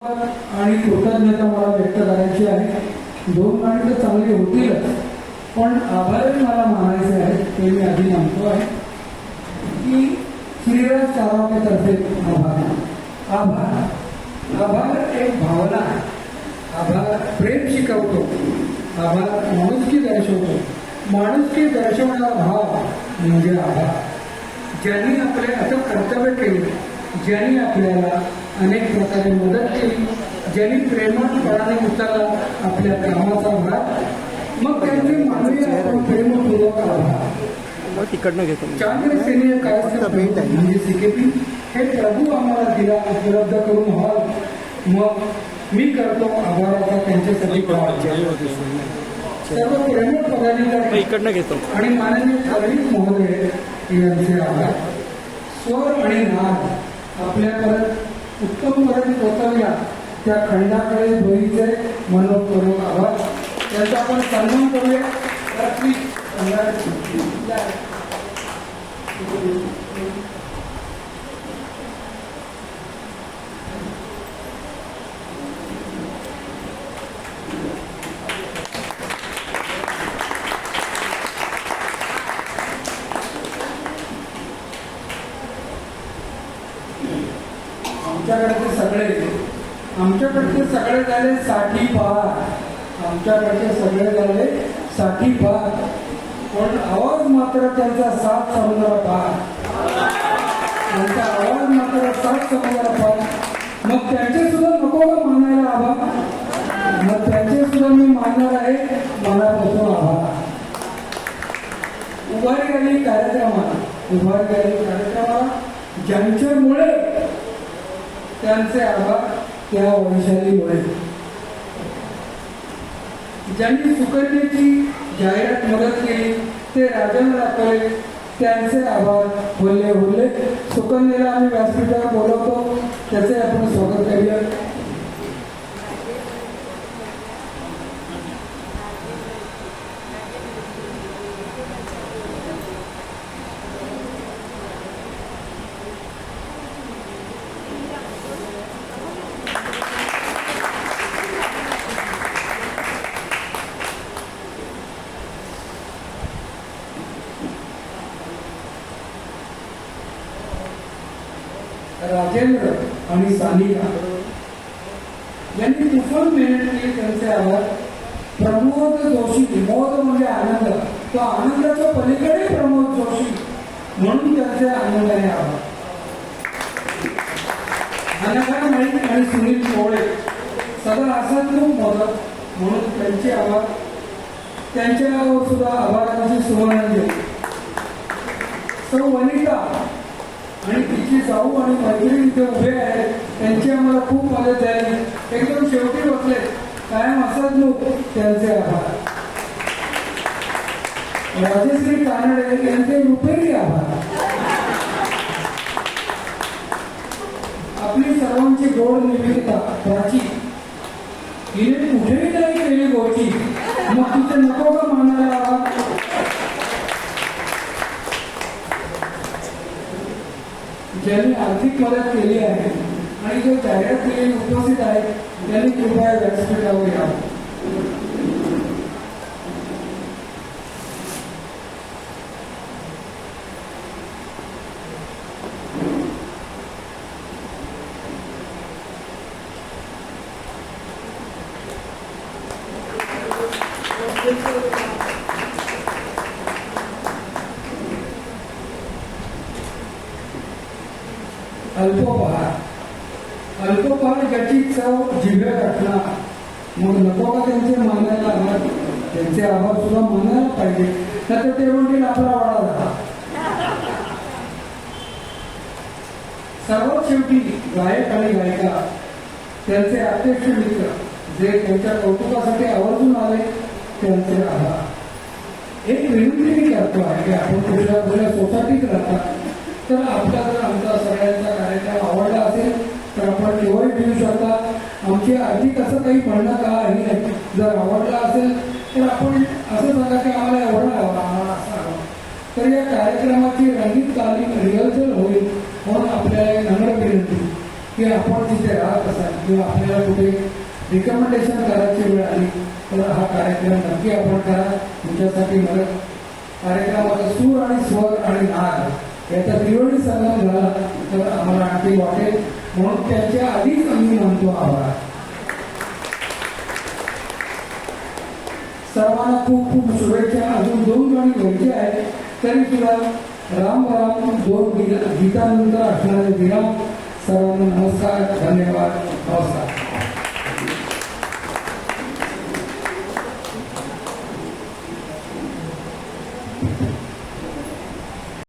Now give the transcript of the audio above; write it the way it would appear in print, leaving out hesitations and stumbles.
आणि कृतज्ञता मला व्यक्त करायची आहे. 2 मिनिटं चांगली होतीलच, पण आभारही मला मानायचे आहे. ते मी आधी मानतो आहे की श्रीराज चारावतेतर्फे आभार. आभार आभार एक भावना आहे. आभार प्रेम शिकवतो. आभार माणुसकी दर्शवतो. माणुसकी दर्शवणारा भाव म्हणजे आभार. ज्यांनी आपले अथक कर्तव्य केले, ज्यांनी आपल्याला अनेक प्रकारे मदत केली, ज्यांनी प्रेमळपणाने उचलला आपल्या कामाचा भार, मग त्यांचे मानवी आपण प्रेमपूर्वक आभार. तिकडनं घेतो. चांद्र सेने कार्यक्रम म्हणजे सीकेपी हे प्रभू आम्हाला दिला उपलब्ध करून व्हाल, मग मी करतो आभाराचा त्यांच्यासाठी सर्व प्रेमळ पदाधिकारी इकडनं घेतो आणि माननीय फडणवीस महोदय यांचे आभार. स्वर आणि नाद आपल्या परत उत्तमपर्यंत पोचवल्या त्या खंडाकडे दोहीचे मनोपूर्वक आभार. त्याचा आपण सन्मान करूया. आमच्याकडचे सगळे झाले 60 पार. आमच्याकडचे सगळे झाले 60 पार, पण आवाज मात्र त्यांचा 7 समुद्र पार. त्यांचा आवाज मात्र 7 समुद्र पार. मग त्यांचे सुद्धा नको का मानायला आभार? मग त्यांचे सुद्धा मी मानणार आहे. मनापासून आभार. उभारी आली कार्यक्रमाला ज्यांच्यामुळे त्यांचे आभार. त्या वैशालीमुळे ज्यांनी सुकन्याची जाहिरात मदत केली ते राजन राखोले, त्यांचे आभार. बोलले सुकन्याला आम्ही व्यासपीठावर बोलवतो, त्याचे आपण स्वागत करूया. राजेंद्र आणि सानिका यांनी तुफान मेहनत केली, त्यांचे आभार. प्रमोद जोशी, मोद म्हणजे आनंद, तो आनंदाच्या पलीकडे प्रमोद जोशी म्हणून त्यांचे आनंदाने आभार. अनघा नाईक आणि सुनील कोळे सदा असाच मदत म्हणून त्यांचे आभार. त्यांच्यावर सुद्धा आभाराची सुवर्णांजली. सौ वनिता आणि तिची जाऊ आणि मैत्रिणी इथे उभे आहेत, त्यांची आम्हाला खूप मदत झाली. एकदम शेवटी बसले, कायम असत लोक, त्यांचे आभार. राजश्री कानडे यांचे रुपेरी आभार. आपली सर्वांची गोड निवेदिता प्राची, हिने कुठेही नाही केली गोची, मग तिथे नको का मानायला आभार? ज्यांनी आर्थिक मदत केली आहे आणि जो जाहिरात केलेली उपस्थित आहे, त्यांनी कृपया व्यासपीठावर यावं. अल्पोपहार ज्याची चव जिभे गाठणार, मग नको का त्यांचे मानायला आभार? त्यांचे आभार सुद्धा मानायला पाहिजे. तर ते म्हणतील आपला वाडा झाला. सर्वात शेवटी गायक आणि गायिका, त्यांचे अध्यक्ष मित्र जे त्यांच्या कौतुकासाठी आवर्जून आले, त्यांचे आभार. एक विनंती मी करतो आहे की आपण कुठल्या सोसायटीत राहतात, तर आपला जर आमचा सगळ्यांचा कार्यक्रम आवडला असेल तर आपण केव्हाही देऊ शकता. आमची आर्थिक असं काही म्हणणं काही नाही. जर आवडला असेल तर आपण असं सांगा की आम्हाला एवढं हवं, आम्हाला असं हवं. तर या कार्यक्रमाची रंगीत तालीम रिहर्सल होईल म्हणून आपल्याला नम्र विनंती की आपण तिथे राहत असाल किंवा आपल्याला कुठे रिकमेंडेशन करायची वेळ आली तर हा कार्यक्रम नक्की आपण करा. तुमच्यासाठी मदत कार्यक्रमाचा सूर आणि स्वर आणि नाद याचा त्रिवेणी संगम झाला तर आम्हाला आणखी वाटेल. म्हणून त्याच्या आधीच आम्ही मानतो आभार. सर्वांना खूप खूप शुभेच्छा. अजून 2 गाणी घ्यायची आहेत तरी सुद्धा राम राम 2 गीतानंतर असणारे विराम. सर्वांना नमस्कार, धन्यवाद.